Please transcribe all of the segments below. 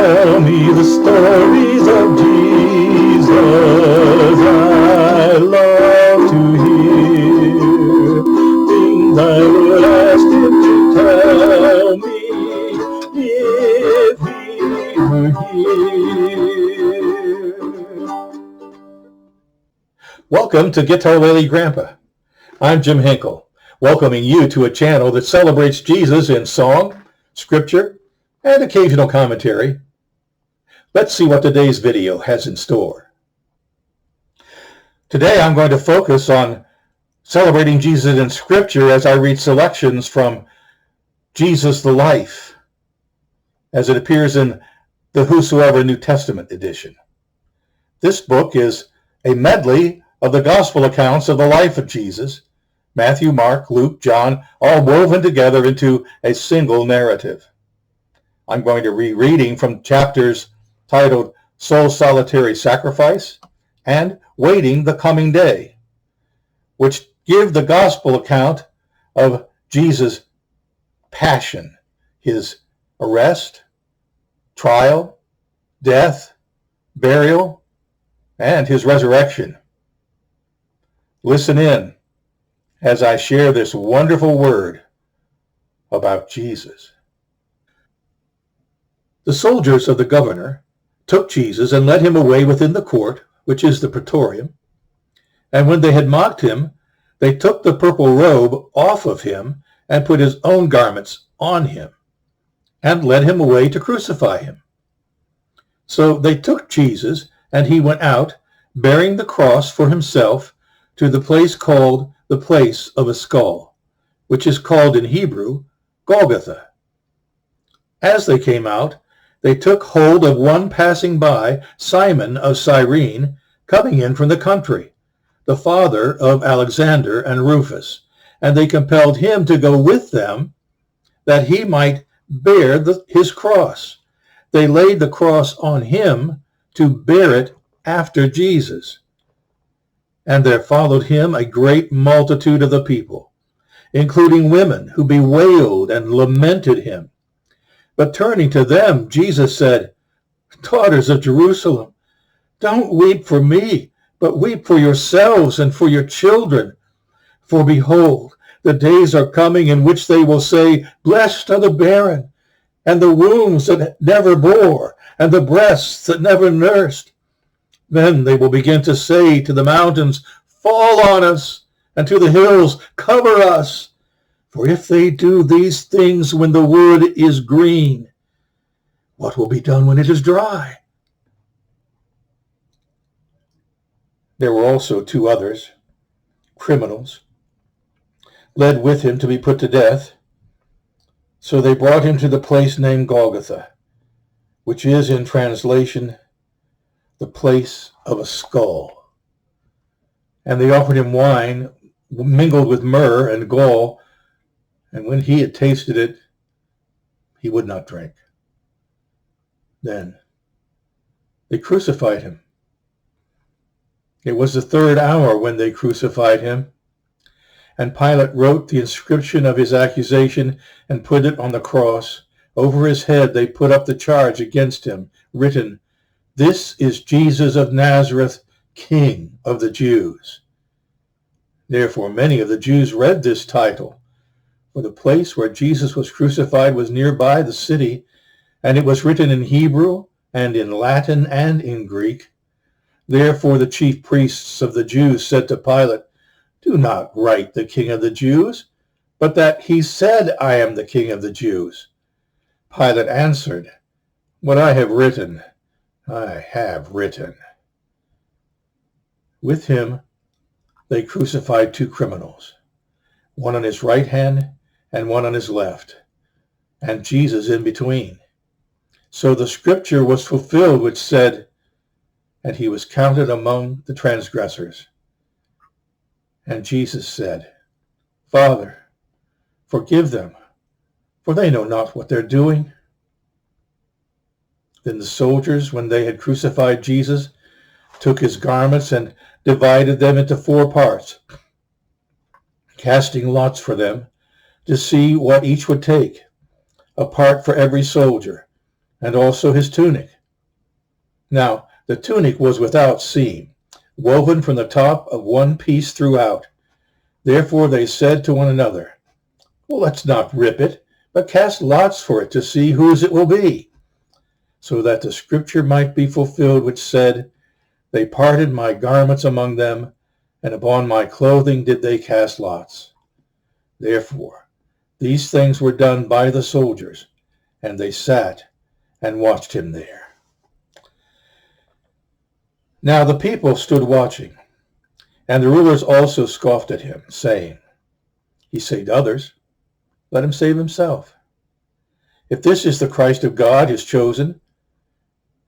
tell me the stories of Jesus. I love to hear things I would ask him to tell me if he were here. Welcome to Guitarlele Grampa. I'm Jim Henkel, welcoming you to a channel that celebrates Jesus in song, scripture, and occasional commentary. Let's see what today's video has in store. Today I'm going to focus on celebrating Jesus in scripture as I read selections from Jesus the Life, as it appears in the Whosoever New Testament edition. This book is a medley of the gospel accounts of the life of Jesus, Matthew, Mark, Luke, John, all woven together into a single narrative. I'm going to be reading from chapters titled Soul's Solitary Sacrifice and Waiting the Coming Day, which give the gospel account of Jesus' passion, his arrest, trial, death, burial, and his resurrection. Listen in as I share this wonderful word about Jesus. The soldiers of the governor took Jesus and led him away within the court, which is the praetorium. And when they had mocked him, they took the purple robe off of him and put his own garments on him and led him away to crucify him. So they took Jesus, and he went out, bearing the cross for himself, to the place called the place of a skull, which is called in Hebrew Golgotha. As they came out, they took hold of one passing by, Simon of Cyrene, coming in from the country, the father of Alexander and Rufus, and they compelled him to go with them, that he might bear his cross. They laid the cross on him to bear it after Jesus. And there followed him a great multitude of the people, including women who bewailed and lamented him. But turning to them, Jesus said, "Daughters of Jerusalem, don't weep for me, but weep for yourselves and for your children. For behold, the days are coming in which they will say, 'Blessed are the barren, and the wombs that never bore, and the breasts that never nursed.' Then they will begin to say to the mountains, 'Fall on us,' and to the hills, 'Cover us.' For if they do these things when the wood is green, what will be done when it is dry?" There were also two others, criminals, led with him to be put to death. So they brought him to the place named Golgotha, which is in translation, the place of a skull. And they offered him wine mingled with myrrh and gall, and when he had tasted it, he would not drink. Then they crucified him. It was the third hour when they crucified him, and Pilate wrote the inscription of his accusation and put it on the cross. Over his head they put up the charge against him, written, "This is Jesus of Nazareth, King of the Jews." Therefore many of the Jews read this title, for the place where Jesus was crucified was nearby the city, and it was written in Hebrew and in Latin and in Greek. Therefore the chief priests of the Jews said to Pilate, "Do not write the King of the Jews, but that he said, 'I am the King of the Jews.'" Pilate answered, "What I have written, I have written." With him they crucified two criminals, one on his right hand and one on his left, and Jesus in between. So the scripture was fulfilled which said, "And he was counted among the transgressors." And Jesus said, "Father, forgive them, for they know not what they're doing." Then the soldiers, when they had crucified Jesus, took his garments and divided them into 4 parts, casting lots for them to see what each would take, a part for every soldier. and also his tunic. Now the tunic was without seam, woven from the top of one piece throughout. Therefore they said to one another, well, let's not rip it, but cast lots for it to see whose it will be, so that the scripture might be fulfilled, which said, they parted my garments among them, and upon my clothing did they cast lots. Therefore these things were done by the soldiers, and they sat and watched him there. Now the people stood watching, and the rulers also scoffed at him, saying, he saved others, let him save himself. If this is the Christ of God, his chosen.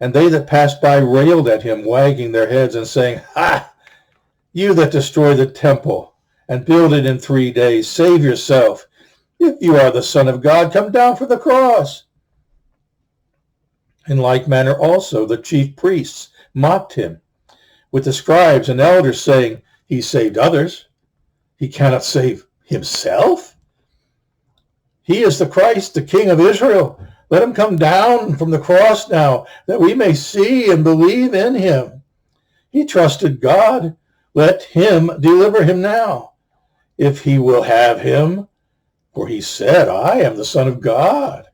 And they that passed by railed at him, wagging their heads and saying, ha! You that destroy the temple and build it in 3 days, save yourself. If you are the Son of God, come down from the cross. In like manner also the chief priests mocked him with the scribes and elders, saying, he saved others, he cannot save himself. He is the Christ, the King of Israel. Let him come down from the cross now, that we may see and believe in him. He trusted God. Let him deliver him now, if he will have him. For he said, I am the Son of God.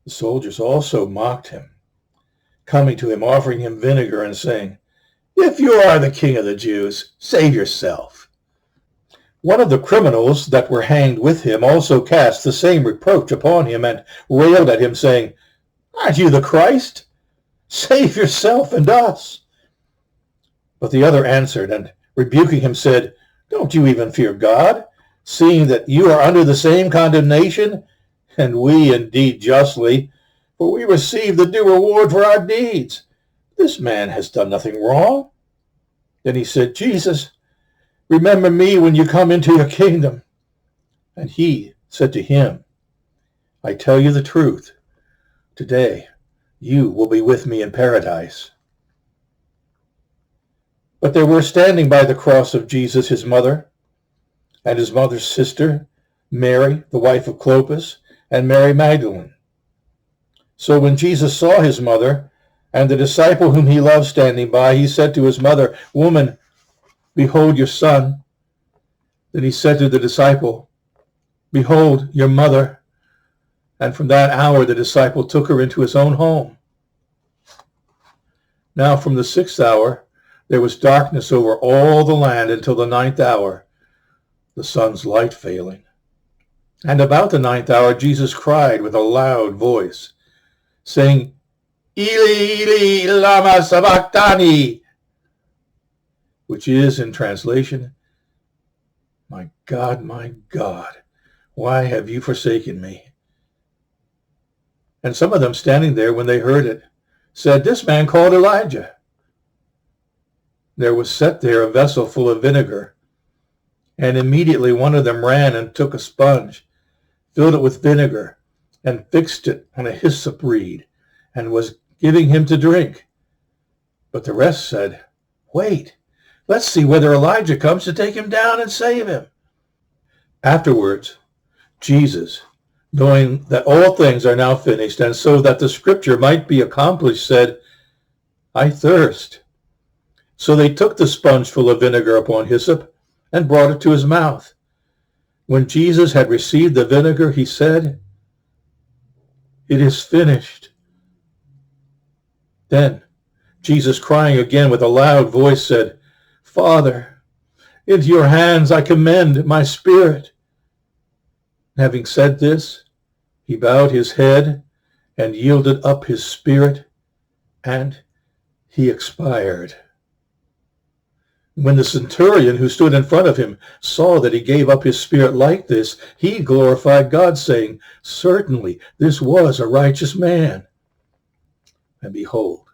The soldiers also mocked him, coming to him, offering him vinegar, and saying, if you are the King of the Jews, save yourself. One of the criminals that were hanged with him also cast the same reproach upon him, and railed at him, saying, aren't you the Christ? Save yourself and us. But the other answered, and rebuking him said, don't you even fear God, seeing that you are under the same condemnation? And we indeed justly, for we receive the due reward for our deeds. This man has done nothing wrong. Then he said, Jesus, remember me when you come into your kingdom. And he said to him, I tell you the truth. Today you will be with me in paradise. But there were standing by the cross of Jesus his mother, and his mother's sister, Mary, the wife of Clopas, and Mary Magdalene. So when Jesus saw his mother and the disciple whom he loved standing by, he said to his mother, woman, behold your son. Then he said to the disciple, behold your mother. And from that hour the disciple took her into his own home. Now from the 6th hour there was darkness over all the land until the 9th hour, the sun's light failing. And about the 9th hour Jesus cried with a loud voice, saying, Eli, Eli, lama sabachthani, which is in translation, my God, why have you forsaken me? And some of them standing there when they heard it said, this man called Elijah. There was set there a vessel full of vinegar, and immediately one of them ran and took a sponge, filled it with vinegar, and fixed it on a hyssop reed, and was giving him to drink. But the rest said, wait, let's see whether Elijah comes to take him down and save him. Afterwards, Jesus, knowing that all things are now finished, and so that the scripture might be accomplished, said, I thirst. So they took the sponge full of vinegar upon hyssop and brought it to his mouth. When Jesus had received the vinegar, he said, it is finished. Then Jesus, crying again with a loud voice, said, Father, into your hands I commend my spirit. Having said this, he bowed his head and yielded up his spirit, and he expired. When the centurion who stood in front of him saw that he gave up his spirit like this, he glorified God, saying, certainly this was a righteous man. And behold,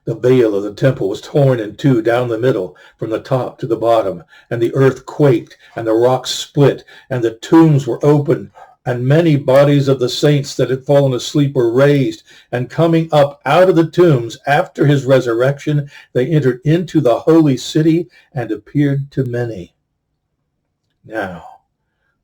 the veil of the temple was torn in two down the middle, from the top to the bottom, and the earth quaked, and the rocks split, and the tombs were opened, and many bodies of the saints that had fallen asleep were raised, and coming up out of the tombs after his resurrection, they entered into the holy city and appeared to many. Now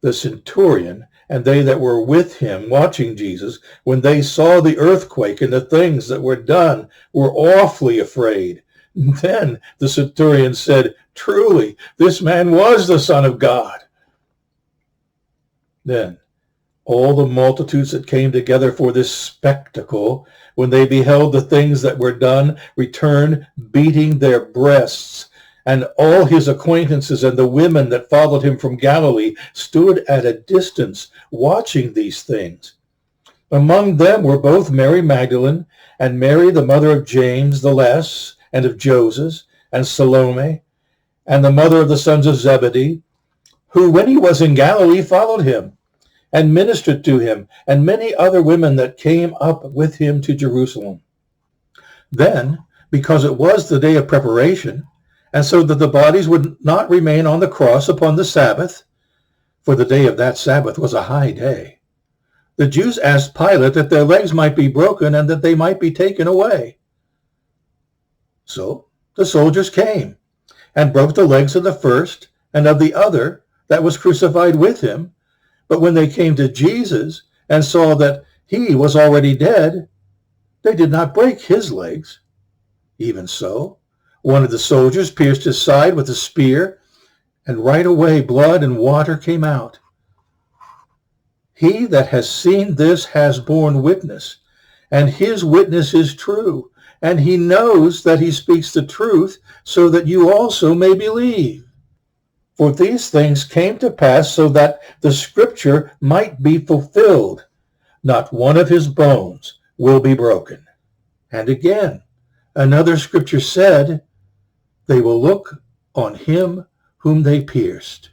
the centurion and they that were with him watching Jesus, when they saw the earthquake and the things that were done, were awfully afraid. Then the centurion said, "Truly, this man was the Son of God." Then all the multitudes that came together for this spectacle, when they beheld the things that were done, returned, beating their breasts. And all his acquaintances and the women that followed him from Galilee stood at a distance, watching these things. Among them were both Mary Magdalene, and Mary the mother of James the Less, and of Joses, and Salome, and the mother of the sons of Zebedee, who, when he was in Galilee, followed him, and ministered to him, and many other women that came up with him to Jerusalem. Then, because it was the day of preparation, and so that the bodies would not remain on the cross upon the Sabbath, for the day of that Sabbath was a high day, the Jews asked Pilate that their legs might be broken and that they might be taken away. So the soldiers came and broke the legs of the first and of the other that was crucified with him. But when they came to Jesus and saw that he was already dead, they did not break his legs. Even so, one of the soldiers pierced his side with a spear, and right away blood and water came out. He that has seen this has borne witness, and his witness is true, and he knows that he speaks the truth, so that you also may believe. For these things came to pass so that the scripture might be fulfilled. Not one of his bones will be broken. And again, another scripture said, they will look on him whom they pierced.